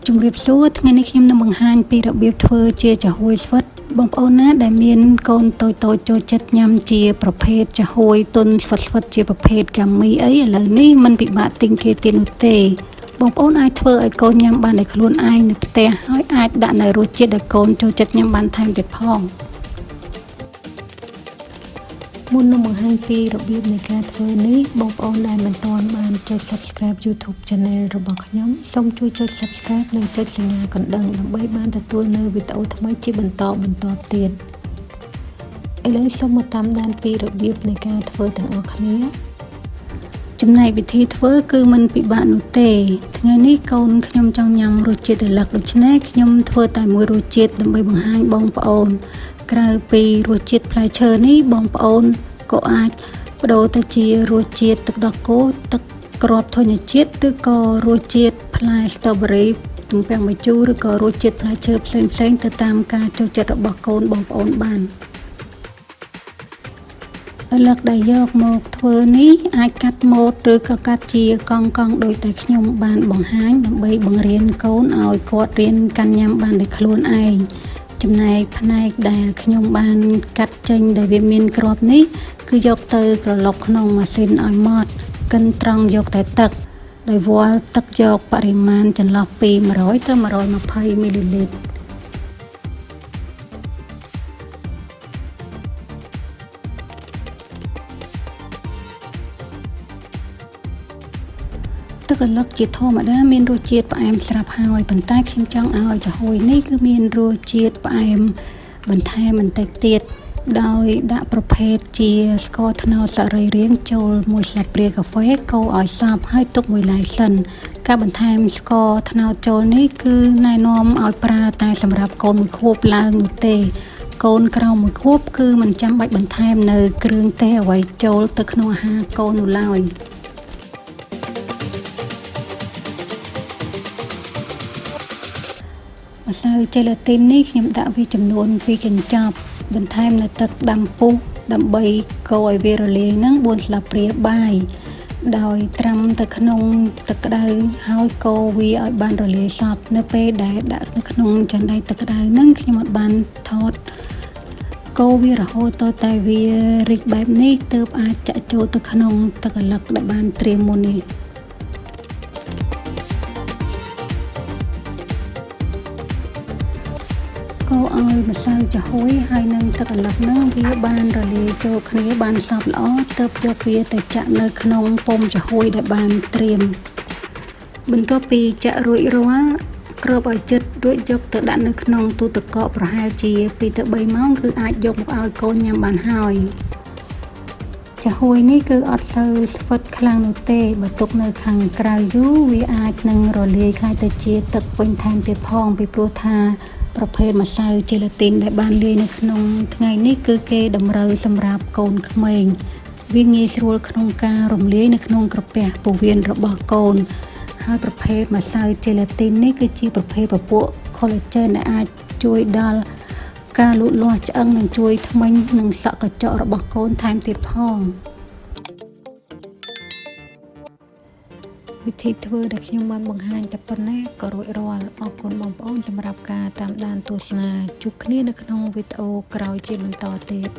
ជំរាបសួរថ្ងៃនេះខ្ញុំនឹងបង្ហាញពីរបៀបធ្វើជាចាហួយស្វិតបងប្អូនណាដែលមានកូនតូចៗចូលចិត្តញ៉ាំជាប្រភេទចាហួយទុនស្វិតជាប្រភេទកាមីអីឥឡូវនេះมันពិបាកទិញគេទៀតនោះទេបងប្អូនអាចធ្វើឲ្យកូនញ៉ាំបានដោយខ្លួនឯងនៅផ្ទះហើយអាចដាក់នៅរសជាតិដែលកូនចូលចិត្តញ៉ាំបានថែមទៀតផងមុននឹងបង្ហាញពីរបៀបនៃការធ្វើនេះបងប្អូនដែលមិនទាន់បានចុច Subscribe YouTube Channel របស់ខ្ញុំសូមជួយចុច Subscribe និងចុចសញ្ញាកណ្ដឹងដើម្បីបានទទួលនៅវីដេអូថ្មីជាបន្តទៀតឥឡូវសូមមកតាមដានពីរបៀបនៃការធ្វើទាំងអស់គ្នាចំណែកវិធីធ្វើគឺมันពិបាកនោះទេថ្ងៃនេះកូនខ្ញុំចង់ញ៉ាំរសជាតិត្រឡឹកដូច្នេះខ្ញុំធ្វើតែមួយរសជាតិដើម្បីបង្ហាញបងប្អូនក្រៅពីរសជាតិផ្លែឈើនេះបងប្អូនក៏អាចបដូរទៅជារសជាតិទឹកដោះគោទឹកគ្រាប់ធញ្ញជាតិឬក៏រសជាតិផ្លែ Strawberry ទំពាំងម្ជូរឬក៏រសជាតិផ្លែឈើផ្សេងៗទៅតាមការចូលចិត្តរបស់កូនបងប្អូនបានលក្ខដែលយកមកធ្វើនេះអាចកាត់ម៉ូតឬក៏កាត់ជាកង់ដោយតែខ្ញុំបានបង្ហាញដើម្បីបង្រៀនកូនឲ្យគាត់រៀនកាន់ញ៉ាំបានដោយខ្លួនឯងចំណែកផ្នែកដែលខ្ញុំបានកាត់ចេញដែលវាមានគ្រាប់នេះគឺយកទៅក្រឡុកក្នុងម៉ាស៊ីនឲ្យម៉ត់កិនត្រង់យកតែទឹកដោយវាល់ទឹកយកបរិមាណចន្លោះពី100ទៅ120មីលីលីត្រទឹកកឡុកជាធម្មតាមានរសជាតិផ្អែមស្រាប់ហើយប៉ុន្តែខ្ញុំចង់ឲ្យចាហួយនេះគឺមានរសជាតិផ្អែមបន្ថែមបន្តិចទៀតដោយដាក់ប្រភេទជាស្ករត្នោតសរីរាង្គចូល1ស្លាបព្រាកាហ្វេកូរឲ្យសព្វហើយទុកមួយឡែកសិនការបន្ថែមស្ករត្នោតចូលនេះគឺណែនាំឲ្យប្រើតែសម្រាប់កូន1ខួបឡើងនោះទេកូនក្រោម1ខួបគឺមិនចាំបាច់បន្ថែមនៅគ្រឿងទេសអ្វីចូលទៅក្នុងអាហារកូននោះឡើយម្សៅជេឡាទីននេះខ្ញុំដាក់វាចំនួន2កញ្ចប់បន្ថែមនៅទឹកដាំពុះដើម្បីកូរឲ្យវារលាយនឹង4ស្លាបព្រាបាយដោយត្រាំទៅក្នុងទឹកក្តៅហើយកូរវាឲ្យបានរលាយសព្វនៅពេលដែលដាក់នៅក្នុងចានដីទឹកក្តៅនឹងខ្ញុំអត់បានថតកូរវារហូតតតែវារីកបែបនេះទើបអាចចាក់ចូលទៅក្នុងទឹកកឡុកដែលបានត្រៀមមុននេះកូរឲ្យម្សៅចាហួយហើយនឹងទឹកកឡុកនឹងវាបានរលាយចូលគ្នាបានសព្វល្អទើបយកវាទៅចាក់នៅក្នុងពុម្ពចាហួយដែលបានត្រៀមបន្ទាប់ពីចាក់រួចរាល់គ្របឲ្យជិតរួចយកទៅដាក់នៅក្នុងទូទឹកកកប្រហែលជា2ទៅ3ម៉ោងគឺអាចយកមកឲ្យកូនញ៉ាំបានហើយចាហួយនេះគឺអត់សូវស្វិតខ្លាំងនោះទេបើទុកនៅខាងក្រៅយូរវាអាចនឹងរលាយខ្លាយទៅជាទឹកពេញថែមទៀតផងពីព្រោះថាប្រភេទម្សៅជេឡាទីនដែលបានលាយនៅក្នុងថ្ងៃនេះគឺគេតម្រូវសម្រាប់កូនក្មេងវាងាយស្រួលក្នុងការរំលាយនៅក្នុងក្រពះពោះវៀនរបស់កូនហើយប្រភេទម្សៅជេឡាទីននេះគឺជាប្រភេទពពួក collagen ដែលអាចជួយដល់ការលូតលាស់ឆ្អឹងនិងជួយធ្មេញនិងសក់កញ្ចក់របស់កូនថែមទៀតផងវិធីធ្វើដែលខ្ញុំបានបង្ហាញតែប៉ុណ្ណេះក៏រួចរាល់អរគុណបងប្អូនសម្រាប់ការតាមដានទស្សនាជួបគ្នានៅក្នុងវីដេអូក្រោយជាបន្តទៀត